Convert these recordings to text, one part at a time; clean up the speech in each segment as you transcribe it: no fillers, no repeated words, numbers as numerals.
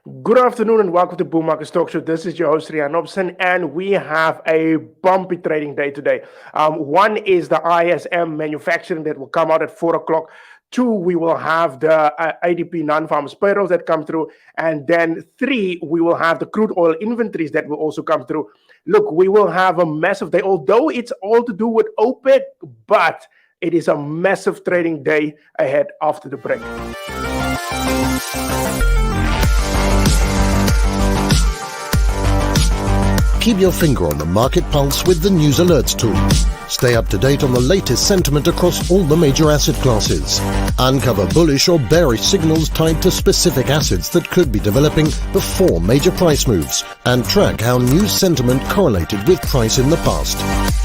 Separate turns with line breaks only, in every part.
Good afternoon and welcome to Bull Market Talk Show. This is your host Rian Robson, and we have a bumpy trading day today. One is the ISM manufacturing that will come out at 4 o'clock. Two, we will have the ADP non-farmers payrolls that come through, and then three, we will have the crude oil inventories that will also come through. Look, we will have a massive day, although it's all to do with OPEC, but it is a massive trading day ahead after the break.
Keep your finger on the market pulse with the News Alerts tool. Stay up to date on the latest sentiment across all the major asset classes. Uncover bullish or bearish signals tied to specific assets that could be developing before major price moves, and track how news sentiment correlated with price in the past.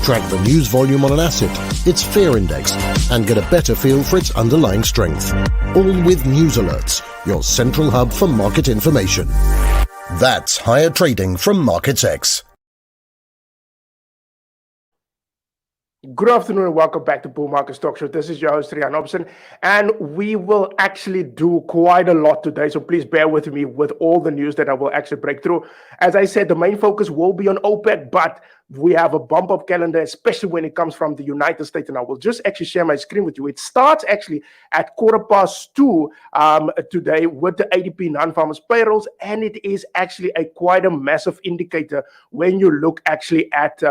Track the news volume on an asset, its fear index, and get a better feel for its underlying strength. All with News Alerts, your central hub for market information. That's higher trading from MarketsX.
Good afternoon and welcome back to Bull Market Talk Show. This is your host Rian Robson, and we will actually do quite a lot today, so please bear with me with all the news that I will actually break through. As I said, the main focus will be on OPEC, but we have a bump up calendar, especially when it comes from the United States, and I will just actually share my screen with you. It starts actually at 2:15 today with the ADP non-farmers payrolls, and it is actually quite a massive indicator when you look actually at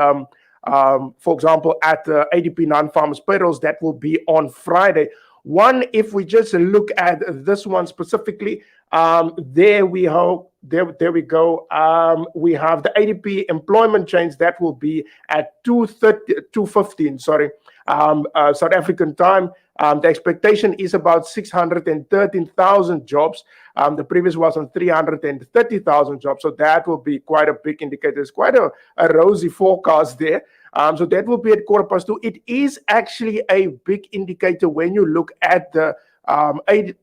for example, at the ADP non-farmers payrolls that will be on Friday. One, if we just look at this one specifically, there we go. We have the ADP employment change that will be at 2:15. South African time. The expectation is about 613,000 jobs. The previous was on 330,000 jobs. So that will be quite a big indicator. It's quite a rosy forecast there. So that will be at 2:15. It is actually a big indicator when you look at the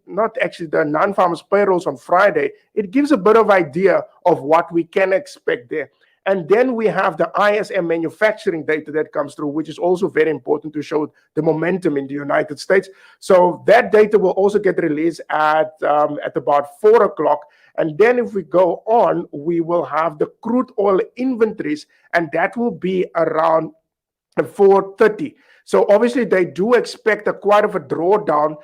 not actually the non-farmers payrolls on Friday. It gives a bit of idea of what we can expect there. And then we have the ISM manufacturing data that comes through, which is also very important to show the momentum in the United States. So that data will also get released at about 4 o'clock. And then if we go on, we will have the crude oil inventories, and that will be around 4:30. So obviously they do expect quite of a drawdown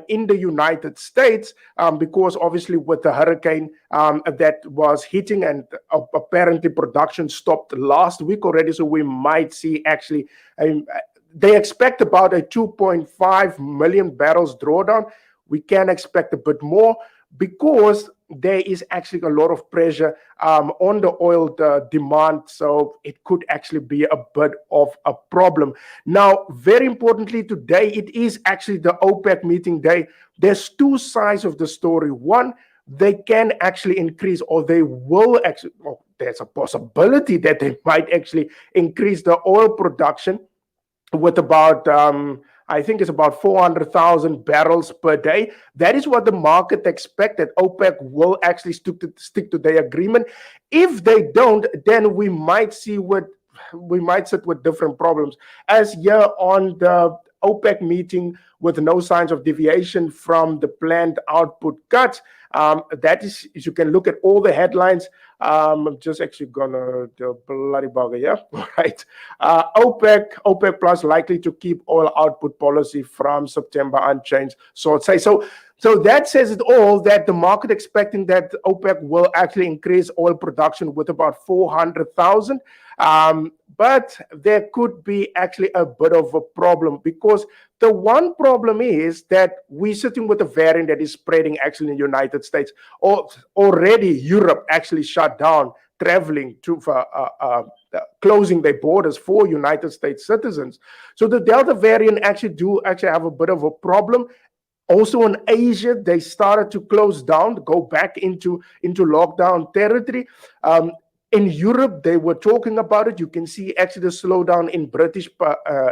in the United States because obviously with the hurricane that was hitting, and apparently production stopped last week already. So we might see actually they expect about a 2.5 million barrels drawdown. We can expect a bit more because there is actually a lot of pressure on the oil demand, so it could actually be a bit of a problem. Now, very importantly, today it is actually the OPEC meeting day. There's two sides of the story. One, they can actually increase, or they will actually, there's a possibility that they might actually increase the oil production with about I think it's about 400,000 barrels per day. That is what the market expected. OPEC will actually stick to their agreement. If they don't, then we might sit with different problems. As here on the OPEC meeting with no signs of deviation from the planned output cuts. That is, you can look at all the headlines. I'm just actually gonna do a bloody bugger, yeah? All right. OPEC plus likely to keep oil output policy from September unchanged. So I'd say so that says it all, that the market expecting that OPEC will actually increase oil production with about 400,000. But there could be actually a bit of a problem, because the one problem is that we're sitting with a variant that is spreading actually in the United States. Already Europe actually shut down traveling to closing their borders for United States citizens. So the Delta variant actually have a bit of a problem. Also in Asia, they started to close down, go back into lockdown territory. In Europe, they were talking about it. You can see actually the slowdown in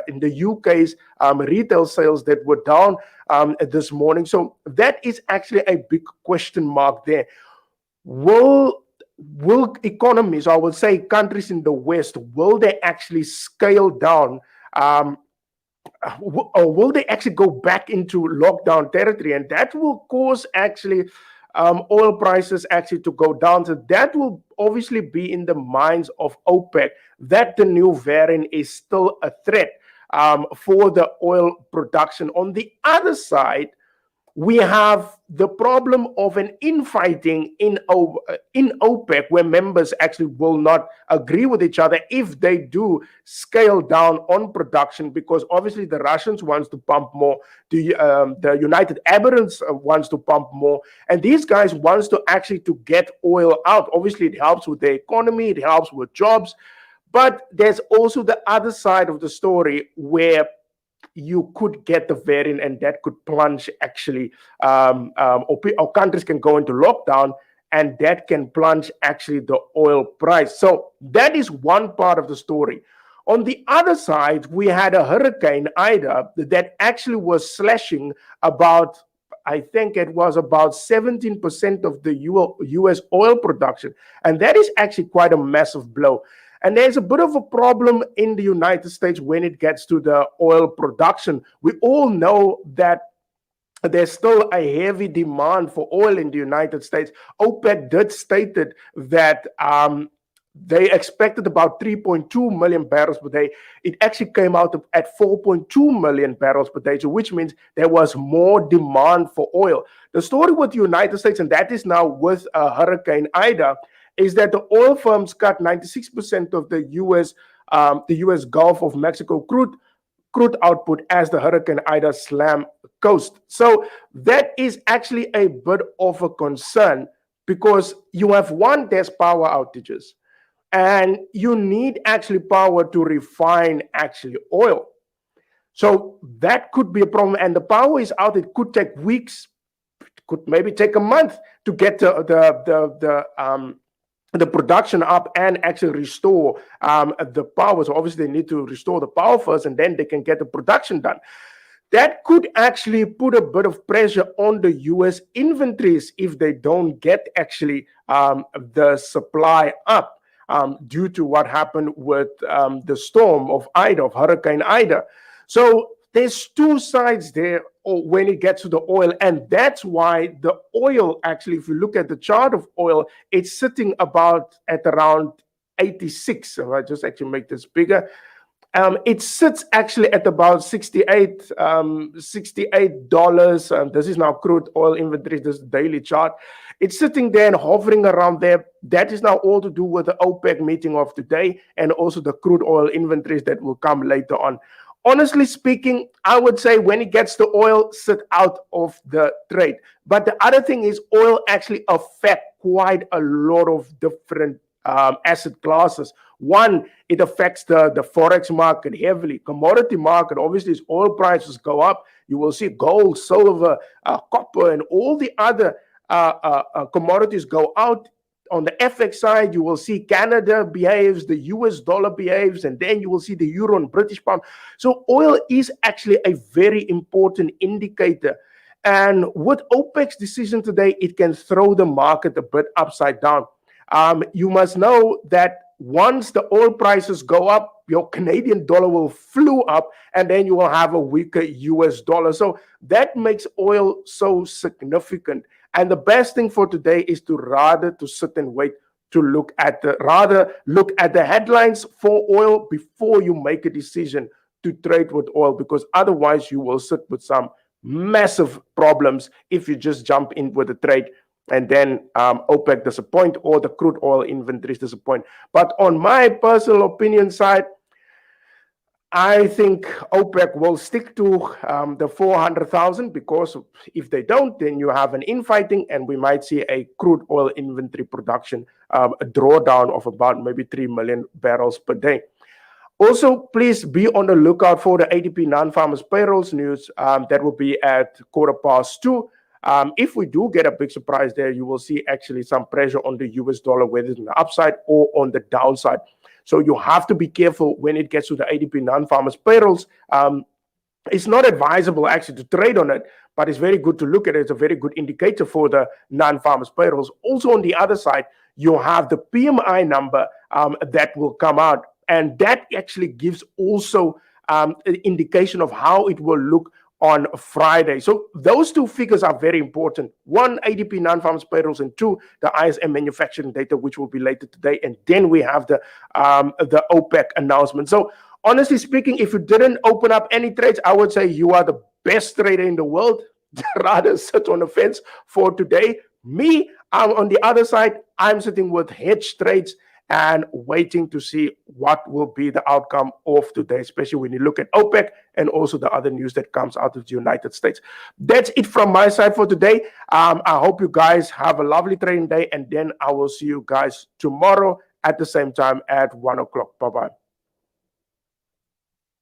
in the UK's retail sales that were down this morning. So that is actually a big question mark there. Will economies, I would say countries in the West, will they actually scale down? Or will they actually go back into lockdown territory? And that will cause actually oil prices actually to go down. So that will obviously be in the minds of OPEC that the new variant is still a threat for the oil production. On the other side, we have the problem of an infighting in OPEC, where members actually will not agree with each other if they do scale down on production, because obviously the Russians wants to pump more, the United Arab Emirates wants to pump more, and these guys wants to actually to get oil out. Obviously, it helps with the economy, it helps with jobs, but there's also the other side of the story where you could get the variant, and that could plunge actually, or countries can go into lockdown, and that can plunge actually the oil price. So that is one part of the story. On the other side, we had a hurricane Ida that actually was slashing about, I think it was about 17% of the US oil production, and that is actually quite a massive blow. And there's a bit of a problem in the United States when it gets to the oil production. We all know that there's still a heavy demand for oil in the United States. OPEC did stated that they expected about 3.2 million barrels per day. It actually came out at 4.2 million barrels per day, so which means there was more demand for oil. The story with the United States, and that is now with Hurricane Ida, is that the oil firms cut 96% of the U.S. Gulf of Mexico crude output as the Hurricane Ida slammed coast. So that is actually a bit of a concern, because you have one, there's power outages, and you need actually power to refine actually oil. So that could be a problem, and the power is out. It could take weeks, could maybe take a month to get the production up and actually restore the power. So obviously they need to restore the power first, and then they can get the production done. That could actually put a bit of pressure on the US inventories if they don't get actually the supply up due to what happened with the storm of Ida, of Hurricane Ida. So there's two sides there when it gets to the oil, and that's why the oil actually, if you look at the chart of oil, it's sitting about at around 86. So I just actually make this bigger. It sits actually at about $68. This is now crude oil inventory. This is the daily chart. It's sitting there and hovering around there. That is now all to do with the OPEC meeting of today, and also the crude oil inventories that will come later on. Honestly speaking, I would say when it gets to oil, sit out of the trade. But the other thing is, oil actually affects quite a lot of different asset classes. One, it affects the forex market heavily. Commodity market, obviously, as oil prices go up, you will see gold, silver, copper, and all the other commodities go out. On the FX side, you will see Canada behaves, the US dollar behaves, and then you will see the euro and British pound. So oil is actually a very important indicator. And with OPEC's decision today, it can throw the market a bit upside down. You must know that once the oil prices go up, your Canadian dollar will flew up, and then you will have a weaker US dollar. So that makes oil so significant. And the best thing for today is to rather to sit and wait to look at the headlines for oil before you make a decision to trade with oil, because otherwise you will sit with some massive problems if you just jump in with a trade and then OPEC disappoint or the crude oil inventories disappoint. But on my personal opinion side, I think OPEC will stick to the 400,000, because if they don't, then you have an infighting, and we might see a crude oil inventory production, a drawdown of about maybe 3 million barrels per day. Also, please be on the lookout for the ADP non-farmers payrolls news that will be at 2:15. If we do get a big surprise there, you will see actually some pressure on the US dollar, whether it's on the upside or on the downside. So you have to be careful when it gets to the ADP non-farmers payrolls. It's not advisable actually to trade on it, but it's very good to look at it. It's a very good indicator for the non-farmers payrolls. Also on the other side, you have the PMI number that will come out, and that actually gives also an indication of how it will look on Friday. So those two figures are very important. One, ADP non-farms payrolls, and two, the ISM manufacturing data, which will be later today. And then we have the OPEC announcement. So honestly speaking, if you didn't open up any trades, I would say you are the best trader in the world. Rather sit on the fence for today. Me, I'm on the other side. I'm sitting with hedge trades and waiting to see what will be the outcome of today, especially when you look at OPEC and also the other news that comes out of the United States. That's it from my side for today. I hope you guys have a lovely trading day, and then I will see you guys tomorrow at the same time at 1 o'clock. Bye-bye.